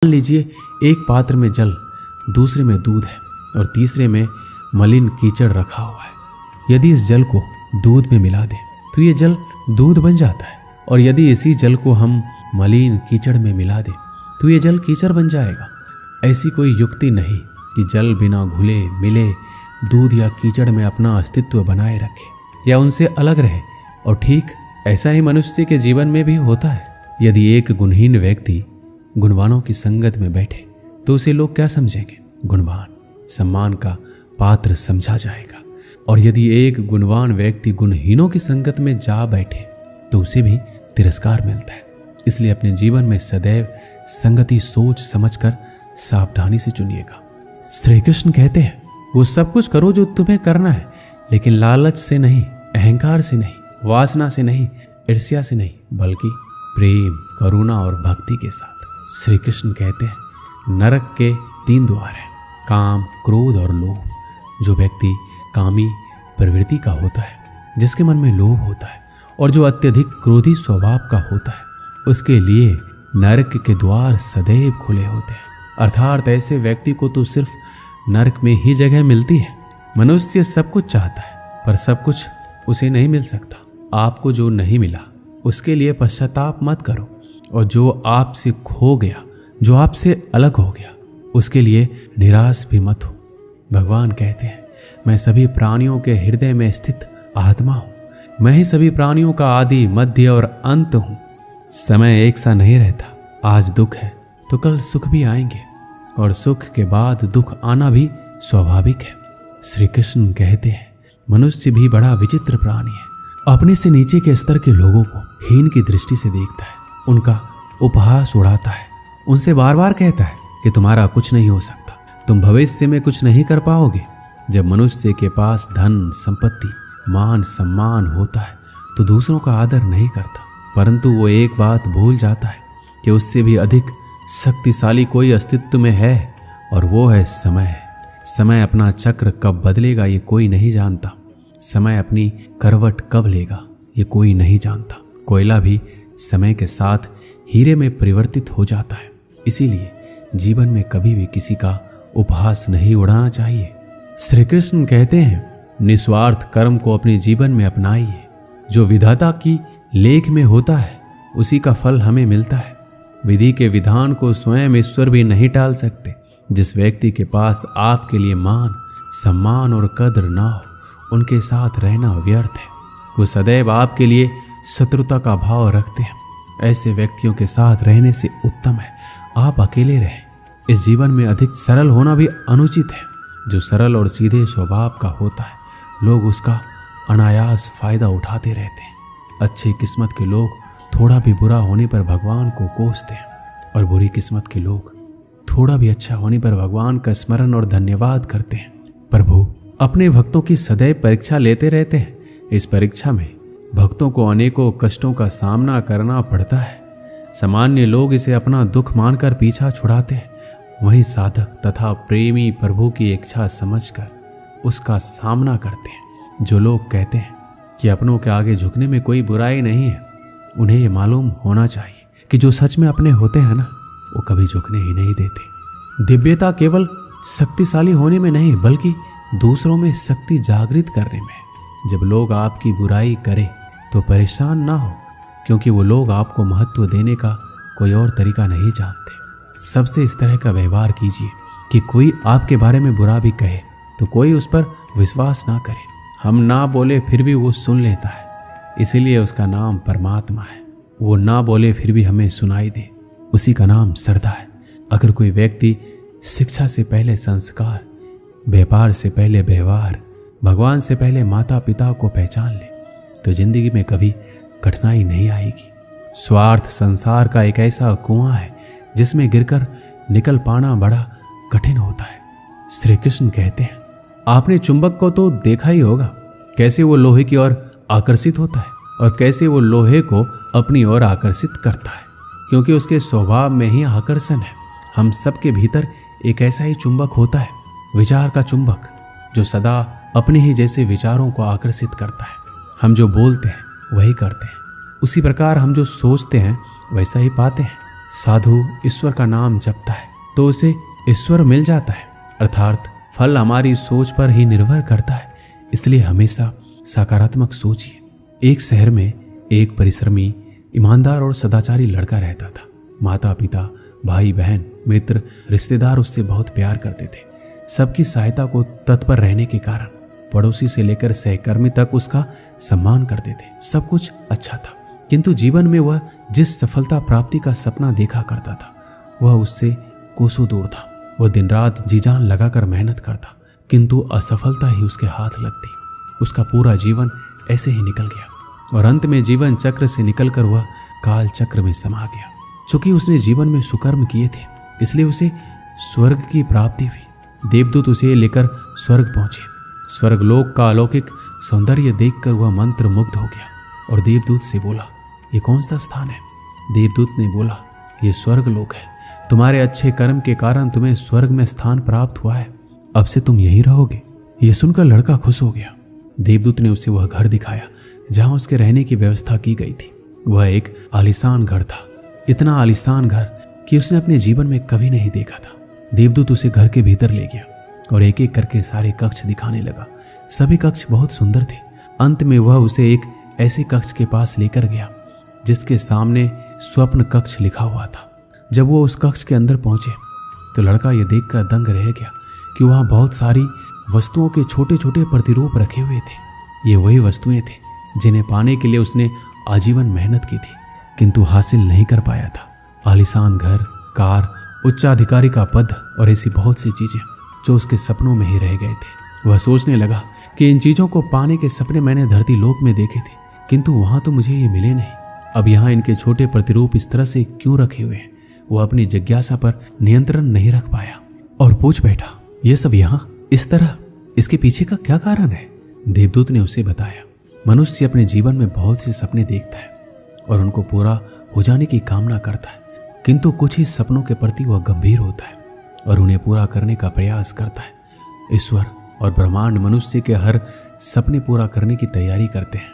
लीजिए एक पात्र में जल, दूसरे में दूध है और तीसरे में मलिन कीचड़ रखा हुआ है। यदि इस जल को दूध में मिला दें तो ये जल दूध बन जाता है, और यदि इसी जल को हम मलिन कीचड़ में मिला दें तो ये जल कीचड़ बन जाएगा। ऐसी कोई युक्ति नहीं कि जल बिना घुले मिले दूध या कीचड़ में अपना अस्तित्व बनाए रखे या उनसे अलग रहे। और ठीक ऐसा ही मनुष्य के जीवन में भी होता है। यदि एक गुणहीन व्यक्ति गुणवानों की संगत में बैठे तो उसे लोग क्या समझेंगे? गुणवान, सम्मान का पात्र समझा जाएगा। और यदि एक गुणवान व्यक्ति गुणहीनों की संगत में जा बैठे तो उसे भी तिरस्कार मिलता है। इसलिए अपने जीवन में सदैव संगति सोच समझकर सावधानी से चुनिएगा। श्री कृष्ण कहते हैं, वो सब कुछ करो जो तुम्हें करना है, लेकिन लालच से नहीं, अहंकार से नहीं, वासना से नहीं, ईर्ष्या से नहीं, बल्कि प्रेम, करुणा और भक्ति के साथ। श्री कृष्ण कहते हैं, नरक के 3 द्वार हैं, काम, क्रोध और लोभ। जो व्यक्ति कामी प्रवृत्ति का होता है, जिसके मन में लोभ होता है और जो अत्यधिक क्रोधी स्वभाव का होता है, उसके लिए नरक के द्वार सदैव खुले होते हैं। अर्थात ऐसे व्यक्ति को तो सिर्फ नरक में ही जगह मिलती है। मनुष्य सब कुछ चाहता है पर सब कुछ उसे नहीं मिल सकता। आपको जो नहीं मिला उसके लिए पश्चाताप मत करो, और जो आपसे खो गया, जो आपसे अलग हो गया, उसके लिए निराश भी मत हो। भगवान कहते हैं, मैं सभी प्राणियों के हृदय में स्थित आत्मा हूं। मैं ही सभी प्राणियों का आदि, मध्य और अंत हूं। समय एक सा नहीं रहता। आज दुख है तो कल सुख भी आएंगे, और सुख के बाद दुख आना भी स्वाभाविक है। श्री कृष्ण कहते हैं, मनुष्य भी बड़ा विचित्र प्राणी है। अपने से नीचे के स्तर के लोगों को हीन की दृष्टि से देखता है, उनका उपहास उड़ाता है, उनसे बार बार कहता है कि तुम्हारा कुछ नहीं हो सकता, तुम भविष्य में कुछ नहीं कर पाओगे। जब मनुष्य के पास धन, संपत्ति, मान, सम्मान होता है तो दूसरों का आदर नहीं करता, परंतु वो एक बात भूल जाता है कि उससे भी अधिक शक्तिशाली कोई अस्तित्व में है, और वो है समय। समय अपना चक्र कब बदलेगा ये कोई नहीं जानता। समय अपनी करवट कब लेगा ये कोई नहीं जानता। कोयला भी समय के साथ हीरे में परिवर्तित हो जाता है। इसीलिए जीवन में कभी भी किसी का उपहास नहीं उड़ाना चाहिए। श्री कृष्ण कहते हैं, निस्वार्थ कर्म को अपने जीवन में अपनाइए। जो विधाता की लेख में होता है उसी का फल हमें मिलता है। विधि के विधान को स्वयं ईश्वर भी नहीं टाल सकते। जिस व्यक्ति के पास आपके लिए मान, सम्मान और कद्र ना हो, उनके साथ रहना व्यर्थ है। वो सदैव आपके लिए शत्रुता का भाव रखते हैं। ऐसे व्यक्तियों के साथ रहने से उत्तम है आप अकेले रहें। इस जीवन में अधिक सरल होना भी अनुचित है। जो सरल और सीधे स्वभाव का होता है, लोग उसका अनायास फायदा उठाते रहते हैं। अच्छी किस्मत के लोग थोड़ा भी बुरा होने पर भगवान को कोसते हैं, और बुरी किस्मत के लोग थोड़ा भी अच्छा होने पर भगवान का स्मरण और धन्यवाद करते हैं। प्रभु अपने भक्तों की सदैव परीक्षा लेते रहते हैं। इस परीक्षा में भक्तों को अनेकों कष्टों का सामना करना पड़ता है। सामान्य लोग इसे अपना दुख मानकर पीछा छुड़ाते हैं, वहीं साधक तथा प्रेमी प्रभु की इच्छा समझकर उसका सामना करते हैं। जो लोग कहते हैं कि अपनों के आगे झुकने में कोई बुराई नहीं है, उन्हें ये मालूम होना चाहिए कि जो सच में अपने होते हैं ना, वो कभी झुकने ही नहीं देते। दिव्यता केवल शक्तिशाली होने में नहीं, बल्कि दूसरों में शक्ति जागृत करने में। जब लोग आपकी बुराई करें तो परेशान ना हो, क्योंकि वो लोग आपको महत्व देने का कोई और तरीका नहीं जानते। सबसे इस तरह का व्यवहार कीजिए कि कोई आपके बारे में बुरा भी कहे तो कोई उस पर विश्वास ना करे। हम ना बोले फिर भी वो सुन लेता है, इसीलिए उसका नाम परमात्मा है। वो ना बोले फिर भी हमें सुनाई दे, उसी का नाम श्रद्धा है। अगर कोई व्यक्ति शिक्षा से पहले संस्कार, व्यापार से पहले व्यवहार, भगवान से पहले माता पिता को पहचान ले तो जिंदगी में कभी कठिनाई नहीं आएगी। स्वार्थ संसार का एक ऐसा कुआं है जिसमें गिरकर निकल पाना बड़ा कठिन होता है। श्री कृष्ण कहते हैं, आपने चुंबक को तो देखा ही होगा, कैसे वो लोहे की ओर आकर्षित होता है और कैसे वो लोहे को अपनी ओर आकर्षित करता है, क्योंकि उसके स्वभाव में ही आकर्षण है। हम सबके भीतर एक ऐसा ही चुंबक होता है, विचार का चुंबक, जो सदा अपने ही जैसे विचारों को आकर्षित करता है। हम जो बोलते हैं वही करते हैं, उसी प्रकार हम जो सोचते हैं वैसा ही पाते हैं। साधु ईश्वर का नाम जपता है तो उसे ईश्वर मिल जाता है। अर्थात फल हमारी सोच पर ही निर्भर करता है, इसलिए हमेशा सकारात्मक सोचिए। एक शहर में एक परिश्रमी, ईमानदार और सदाचारी लड़का रहता था। माता पिता, भाई बहन, मित्र, रिश्तेदार उससे बहुत प्यार करते थे। सबकी सहायता को तत्पर रहने के कारण पड़ोसी से लेकर सहकर्मी तक उसका सम्मान करते थे। सब कुछ अच्छा था, किंतु जीवन में वह जिस सफलता प्राप्ति का सपना देखा करता था वह उससे कोसों दूर था। वह दिन रात जी जान लगाकर मेहनत करता, किंतु असफलता ही उसके हाथ लगती। उसका पूरा जीवन ऐसे ही निकल गया और अंत में जीवन चक्र से निकलकर वह काल चक्र में समा गया। चूंकि उसने जीवन में सुकर्म किए थे, इसलिए उसे स्वर्ग की प्राप्ति हुई। देवदूत उसे लेकर स्वर्ग पहुंचे। स्वर्गलोक का अलौकिक सौंदर्य देखकर वह मंत्र मुग्ध हो गया और देवदूत से बोला, ये कौन सा स्थान है? देवदूत ने बोला, ये स्वर्गलोक है। तुम्हारे अच्छे कर्म के कारण तुम्हें स्वर्ग में स्थान प्राप्त हुआ है। अब से तुम यहीं रहोगे। ये सुनकर लड़का खुश हो गया। देवदूत ने उसे वह घर दिखाया जहां उसके रहने की व्यवस्था की गई थी। वह एक आलीशान घर था, इतना आलीशान घर कि उसने अपने जीवन में कभी नहीं देखा था। देवदूत उसे घर के भीतर ले गया और एक एक करके सारे कक्ष दिखाने लगा। सभी कक्ष बहुत सुंदर थे। अंत में वह उसे एक ऐसे कक्ष के पास लेकर गया जिसके सामने स्वप्न कक्ष लिखा हुआ था। जब वो उस कक्ष के अंदर पहुंचे तो लड़का यह देखकर दंग रह गया कि वहां बहुत सारी वस्तुओं के छोटे छोटे प्रतिरूप रखे हुए थे। ये वही वस्तुएं थे जिन्हें पाने के लिए उसने आजीवन मेहनत की थी, किंतु हासिल नहीं कर पाया था। आलीशान घर, कार, उच्चाधिकारी का पद और ऐसी बहुत सी चीजें जो उसके सपनों में ही रह गए थे। वह सोचने लगा कि इन चीजों को पाने के सपने मैंने धरती लोक में देखे थे, किंतु वहां तो मुझे ये मिले नहीं। अब यहाँ इनके छोटे प्रतिरूप इस तरह से क्यों रखे हुए हैं? वो अपनी जिज्ञासा पर नियंत्रण नहीं रख पाया और पूछ बैठा, ये सब यहाँ इस तरह, इसके पीछे का क्या कारण है? देवदूत ने उसे बताया, मनुष्य अपने जीवन में बहुत से सपने देखता है और उनको पूरा हो जाने की कामना करता है, किंतु कुछ ही सपनों के प्रति वह गंभीर होता है और उन्हें पूरा करने का प्रयास करता है। ईश्वर और ब्रह्मांड मनुष्य के हर सपने पूरा करने की तैयारी करते हैं,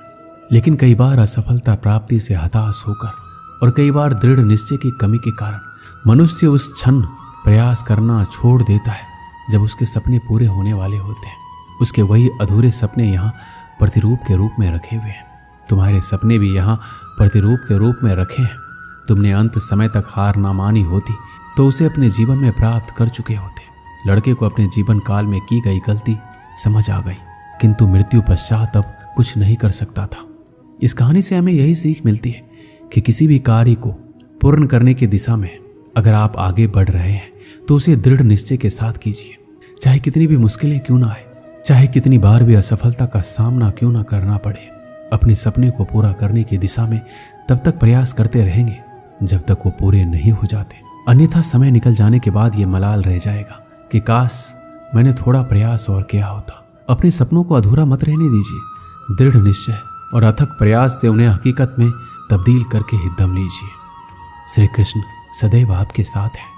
लेकिन कई बार असफलता प्राप्ति से हताश होकर और कई बार दृढ़ निश्चय की कमी के कारण मनुष्य उस क्षण प्रयास करना छोड़ देता है जब उसके सपने पूरे होने वाले होते हैं। उसके वही अधूरे सपने यहाँ प्रतिरूप के रूप में रखे हुए हैं। तुम्हारे सपने भी यहाँ प्रतिरूप के रूप में रखे हैं। तुमने अंत समय तक हार ना मानी होती तो उसे अपने जीवन में प्राप्त कर चुके होते। लड़के को अपने जीवन काल में की गई गलती समझ आ गई, किंतु मृत्यु पश्चात अब कुछ नहीं कर सकता था। इस कहानी से हमें यही सीख मिलती है कि किसी भी कार्य को पूर्ण करने की दिशा में अगर आप आगे बढ़ रहे हैं तो उसे दृढ़ निश्चय के साथ कीजिए। चाहे कितनी भी मुश्किलें क्यों ना आए, चाहे कितनी बार भी असफलता का सामना क्यों ना करना पड़े, अपने सपने को पूरा करने की दिशा में तब तक प्रयास करते रहेंगे जब तक वो पूरे नहीं हो जाते। अन्यथा समय निकल जाने के बाद ये मलाल रह जाएगा कि काश मैंने थोड़ा प्रयास और किया होता। अपने सपनों को अधूरा मत रहने दीजिए। दृढ़ निश्चय और अथक प्रयास से उन्हें हकीकत में तब्दील करके ही दम लीजिए। श्री कृष्ण सदैव आपके साथ है।